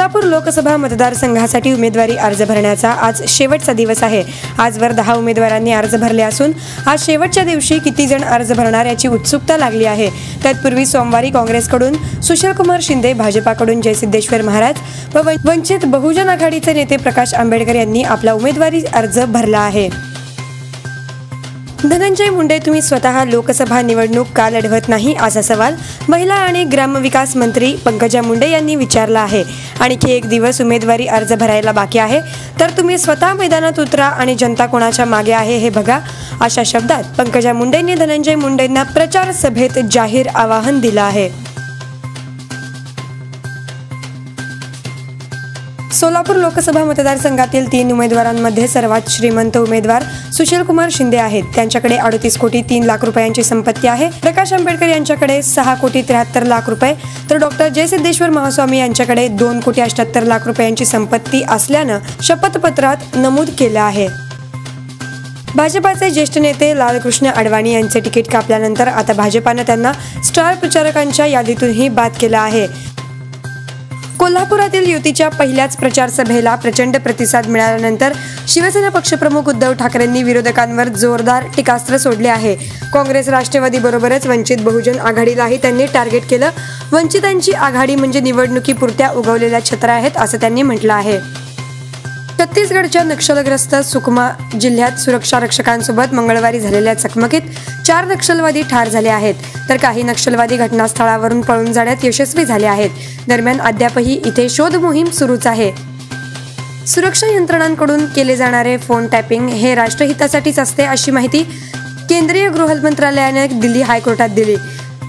सोलापूर लोकसभा मतदारसंघासाठी उमेदवारी अर्ज भरण्याचा आज शेवटचा दिवस आहे। आजवर 10 उमेदवारांनी अर्ज भरले असून आज शेवटच्या दिवशी किती जण अर्ज भरणार याची उत्सुकता लागली आहे। तत्पूर्वी सोमवारी काँग्रेसकडून सुशीलकुमार शिंदे, भाजपाकडून जयसिद्धेश्वर महाराज व वंचित बहुजन आघाडीचे नेते प्रकाश आंबेडकर यांनी आपला उमेदवारी अर्ज भरला आहे। धनंजय मुंडे, तुम्ही स्वतः लोकसभा निवडणूक का लढवत नाही असा सवाल महिला आणि ग्रामविकास मंत्री पंकजा मुंडे यांनी विचारला आहे। आणखी एक दिवस उमेदवारी अर्ज भरायला बाकी आहे, तर तुम्ही स्वतः मैदानात उतरा आणि जनता कोणाच्या मागे आहे हे बघा, अशा शब्दात पंकजा मुंडेंनी धनंजय मुंडेंना प्रचार सभेत जाहीर आवाहन दिलं आहे। सोलापूर लोकसभा मतदारसंघातील 3 उमेदवारांमध्ये सर्वात श्रीमंत उमेदवार सुशीलकुमार शिंदे आहेत। त्यांच्याकडे 38 कोटी 3 लाख रुपयांची संपत्ती आहे। प्रकाश आंबेडकर यांच्याकडे 6 कोटी 73 लाख रुपये, तर डॉक्टर जयसिद्धेश्वर महास्वामी यांच्याकडे 2 कोटी 78 लाख रुपयांची संपत्ती असल्यानं शपथपत्रात नमूद केलं आहे। भाजपाचे ज्येष्ठ नेते लालकृष्ण अडवाणी यांचे तिकीट कापल्यानंतर आता भाजपानं त्यांना स्टार प्रचारकांच्या यादीतूनही बाद केलं आहे। कोल्हापुरातील युतीच्या पहिल्याच प्रचार सभेला प्रचंड प्रतिसाद मिळाल्यानंतर शिवसेना पक्षप्रमुख उद्धव ठाकरेंनी विरोधकांवर जोरदार टीकास्त्र सोडले आहे। काँग्रेस, राष्ट्रवादी बरोबरच वंचित बहुजन आघाडीलाही त्यांनी टार्गेट केलं। वंचितांची आघाडी म्हणजे निवडणुकीपुरत्या उगवलेल्या छत्र्या आहेत असं त्यांनी म्हटलं आहे। छत्तीसगडच्या नक्षलग्रस्त सुकमा जिल्ह्यात सुरक्षा रक्षकांसोबत मंगळवारी झालेल्या चकमकीत 4 नक्षलवादी ठार झाले आहेत, तर काही नक्षलवादी घटनास्थळावरून पळून जाण्यात यशस्वी झाले आहेत। दरम्यान अद्यापही इथे शोध मोहीम सुरूच आहे। सुरक्षा यंत्रणांकडून केले जाणारे फोन टॅपिंग हे राष्ट्रहितासाठीच असते अशी माहिती केंद्रीय गृह मंत्रालयाने दिल्ली हायकोर्टात दिली।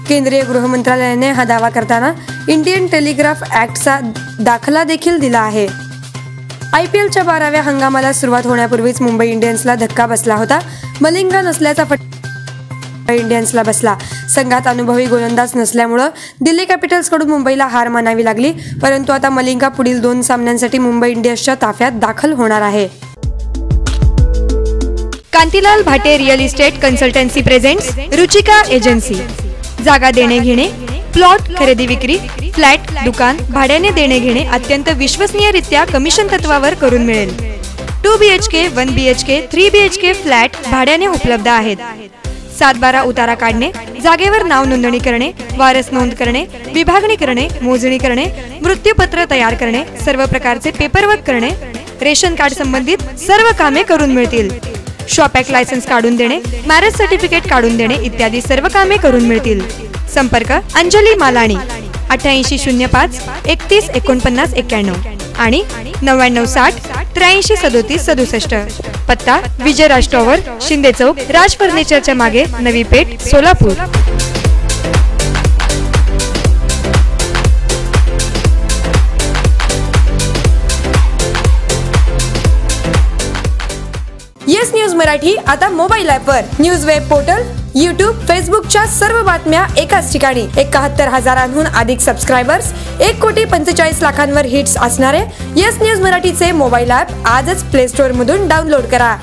केंद्रीय गृह मंत्रालयाने हा दावा करताना इंडियन टेलिग्राफ ऍक्टचा दाखला देखील दिला आहे। IPLच्या 12व्या हंगामाला सुरुवात होण्यापूर्वीच मुंबई इंडियन्सला धक्का बसला होता। मलिंगा नसल्याचा फटका इंडियन्सला बसला। संघात अनुभवी गोलंदाज नसल्यामुळे दिल्ली कॅपिटल्सकडून मुंबईला हार मानावी लागली, परंतु आता मलिंगा पुढील 2 सामन्यांसाठी मुंबई इंडियन्सच्या ताफ्यात दाखल होणार आहे। Kantilal Bhate real estate consultancy presents Ruchika agency. जागा देणे घेणे, प्लॉट खरेदी विक्री, फ्लॅट, दुकान भाड्याने देणे घेणे अत्यंत विश्वसनीयरित्या कमिशन तत्वावर करून मिळेल। 2 BHK, 1 BHK, 3 BHK फ्लॅट भाड्याने उपलब्ध आहेत। 7/12 उतारा काढणे, जागेवर नाव नोंदणी करणे, वारस नोंद करणे, विभागणी करणे, मोजणी करणे, मृत्यूपत्र तयार करणे, सर्व प्रकारचे पेपरवर्क करणे, रेशन कार्ड संबंधित सर्व कामे करून मिळतील। शॉप ॲक्ट लायसन्स काढून देणे, मॅरेज सर्टिफिकेट काढून देणे इत्यादी सर्व कामे करून मिळतील। संपर्क अंजली मालाणी 8805 31 49 91 आणि 9960 83 37 67। पत्ता विजयराज टॉवर, शिंदे चौक, राज फर्निचरच्या मागे, नवी पेठ, सोलापूर। येस न्यूज मराठी आता मोबाईल ॲपवर, न्यूज वेब पोर्टल, YouTube, फेसबुकच्या सर्व बातम्या एकाच ठिकाणी। 71,000हून अधिक सबस्क्रायबर्स, 1,45,00,000 हिट्स असणारे येस न्यूज मराठीचे मोबाईल ॲप आजच प्ले स्टोअर मधून डाउनलोड करा।